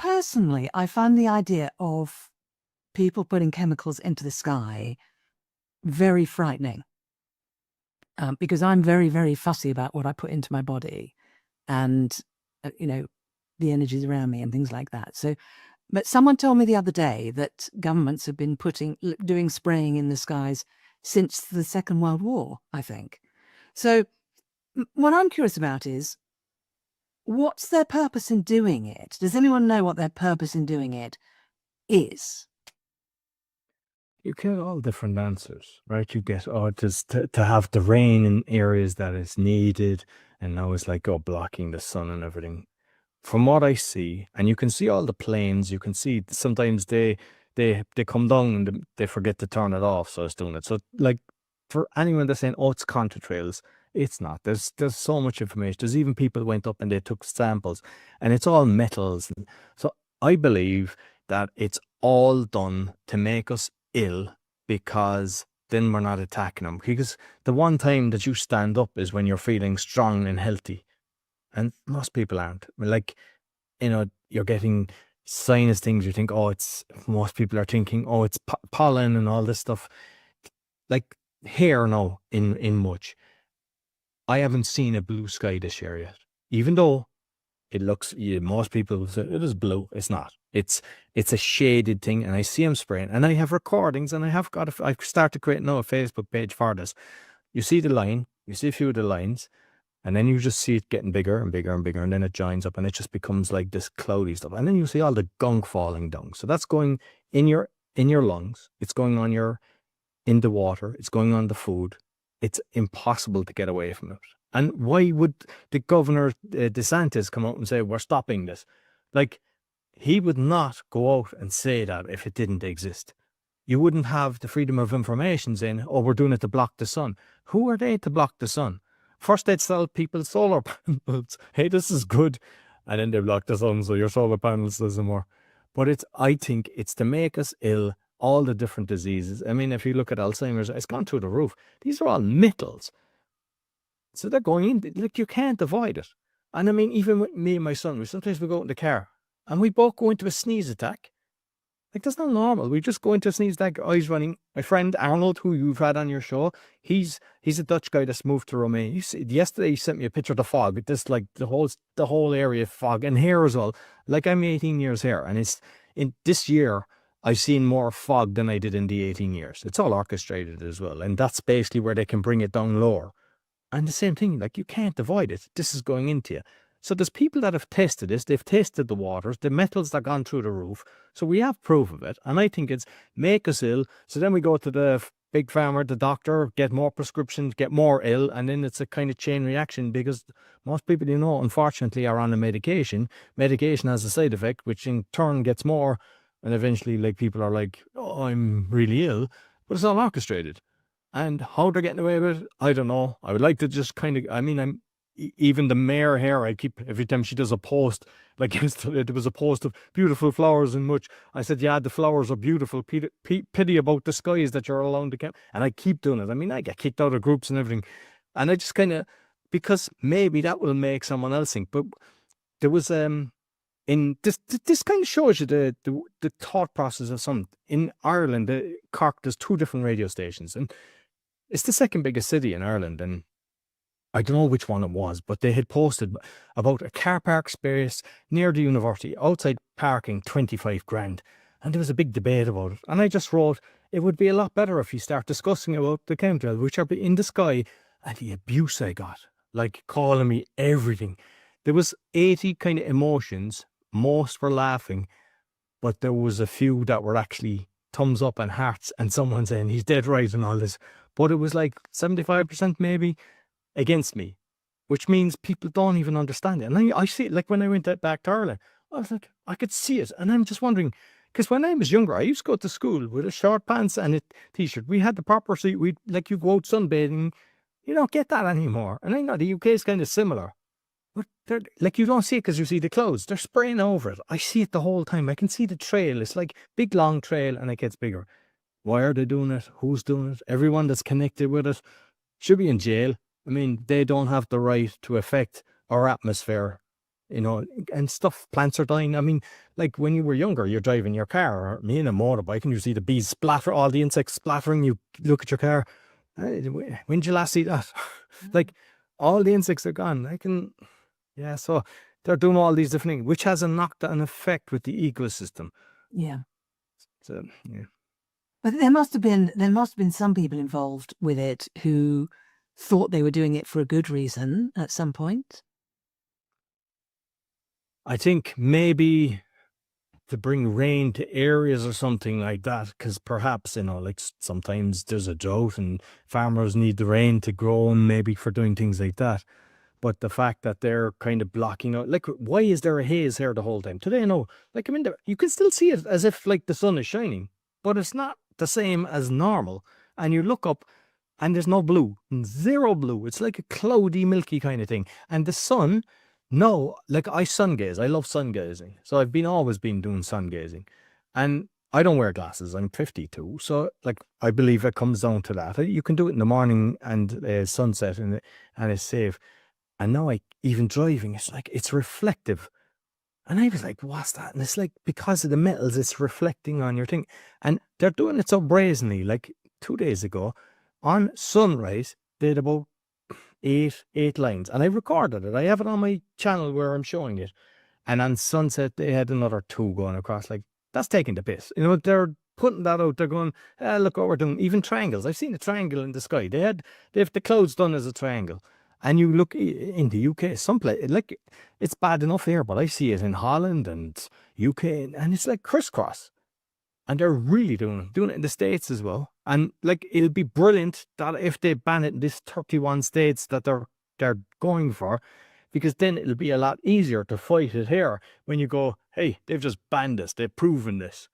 personally, I find the idea of people putting chemicals into the sky very frightening, because I'm very, very fussy about what I put into my body and, the energies around me and things like that. So, but someone told me the other day that governments have been doing spraying in the skies since the Second World War, I think. So what I'm curious about is, what's their purpose in doing it? Does anyone know what their purpose in doing it is? You get all different answers, right? You get, oh, just to have the rain in areas that is needed, and now it's like, oh, blocking the sun and everything. From what I see, and you can see all the planes, you can see sometimes they come down and they forget to turn it off, so it's doing it. So like for anyone that's saying, oh, it's contrails, it's not. There's so much information. There's even people went up and they took samples, and it's all metals. So I believe that it's all done to make us ill, because then we're not attacking them. Because the one time that you stand up is when you're feeling strong and healthy, and most people aren't. Like, you're getting sinus things. You think, oh, it's, most people are thinking, oh, it's pollen and all this stuff. Like here now in Much, I haven't seen a blue sky this year yet. Even though it looks, most people will say it is blue. It's not. It's a shaded thing, and I see them spraying, and I have recordings, and I've started creating now a Facebook page for this. You see the line, you see a few of the lines, and then you just see it getting bigger and bigger and bigger, and then it joins up, and it just becomes like this cloudy stuff. And then you see all the gunk falling down. So that's going in your lungs. It's going on in the water. It's going on the food. It's impossible to get away from it. And why would the governor, DeSantis, come out and say, we're stopping this? Like, he would not go out and say that if it didn't exist. You wouldn't have the Freedom of Information saying, oh, we're doing it to block the sun. Who are they to block the sun? First, they'd sell people solar panels. Hey, this is good. And then they block the sun, so your solar panels doesn't work. But I think it's to make us ill, all the different diseases. I mean, if you look at Alzheimer's, it's gone through the roof. These are all metals. So they're going in, like, you can't avoid it. And I mean, even with me and my son, sometimes we go out in the car and we both go into a sneeze attack. Like, that's not normal. We just go into a sneeze attack, eyes running. My friend Arnold, who you've had on your show, he's a Dutch guy that's moved to Romania. Yesterday he sent me a picture of the fog. This, like, the whole area of fog, and here as well. Like, I'm 18 years here, and it's in this year I've seen more fog than I did in the 18 years. It's all orchestrated as well, and that's basically where they can bring it down lower. And the same thing, like, you can't avoid it. This is going into you. So there's people that have tested this. They've tested the waters, the metals that have gone through the roof. So we have proof of it. And I think it's make us ill. So then we go to the big pharma, the doctor, get more prescriptions, get more ill. And then it's a kind of chain reaction, because most people, unfortunately, are on a medication. Medication has a side effect, which in turn gets more. And eventually, like, people are like, oh, I'm really ill. But it's all orchestrated. And how they're getting away with it, I don't know. I would like to just kind of, even the mayor here, every time she does a post, like yesterday, there was a post of beautiful flowers and Much. I said, yeah, the flowers are beautiful. Pity about the skies that you're allowed to keep. And I keep doing it. I mean, I get kicked out of groups and everything. And I just kind of, because maybe that will make someone else think. But there was, in this kind of shows you the thought process of some. In Ireland, Cork, there's 2 different radio stations. And it's the second biggest city in Ireland. And I don't know which one it was, but they had posted about a car park space near the university, outside parking, 25 grand. And there was a big debate about it. And I just wrote, it would be a lot better if you start discussing about the chemtrails, which are in the sky, and the abuse I got, like calling me everything. There was 80 kind of emotions. Most were laughing, but there was a few that were actually thumbs up and hearts, and someone saying he's dead right and all this. But it was like 75% maybe against me, which means people don't even understand it. And I see it, like when I went back to Ireland, I was like, I could see it. And I'm just wondering, because when I was younger, I used to go to school with a short pants and a t-shirt. We had the proper seat. You go out sunbathing. You don't get that anymore. And I know the UK is kind of similar. But like, you don't see it because you see the clouds. They're spraying over it. I see it the whole time. I can see the trail. It's like big, long trail, and it gets bigger. Why are they doing it? Who's doing it? Everyone that's connected with it should be in jail. I mean, they don't have the right to affect our atmosphere you know, and stuff, plants are dying. I mean, like when you were younger, you're driving your car, or me in a motorbike, and you see the bees splatter, all the insects splattering. You look at your car. When did you last see that? Like all the insects are gone. Yeah. So they're doing all these different things, which has a knockdown effect with the ecosystem. Yeah. So yeah. But there must have been some people involved with it who thought they were doing it for a good reason at some point. I think maybe to bring rain to areas or something like that, because perhaps, you know, like sometimes there's a drought and farmers need the rain to grow, and maybe for doing things like that. But the fact that they're kind of blocking out, like, why is there a haze here the whole time? Today, no, like, I mean, you can still see it as if like the sun is shining, but it's not the same as normal. And you look up and there's no blue, zero blue. It's like a cloudy, milky kind of thing. And the sun, no, like I sun gaze. I love sun gazing. So I've always been doing sun gazing. And I don't wear glasses. I'm 52. So like, I believe it comes down to that. You can do it in the morning and sunset and it's safe. And now even driving, it's like, it's reflective. And I was like, what's that? And it's like, because of the metals, it's reflecting on your thing. And they're doing it so brazenly. Like 2 days ago, on sunrise, they had about eight lines. And I recorded it. I have it on my channel where I'm showing it. And on sunset, they had another 2 going across. Like, that's taking the piss. You know, they're putting that out. They're going, look what we're doing. Even triangles. I've seen a triangle in the sky. They have the clouds done as a triangle. And you look in the UK, someplace, like, it's bad enough here, but I see it in Holland and UK, and it's like crisscross. And they're really doing it in the States as well. And like, it'll be brilliant that if they ban it in these 31 states that they're going for, because then it'll be a lot easier to fight it here when you go, hey, they've just banned this, they've proven this.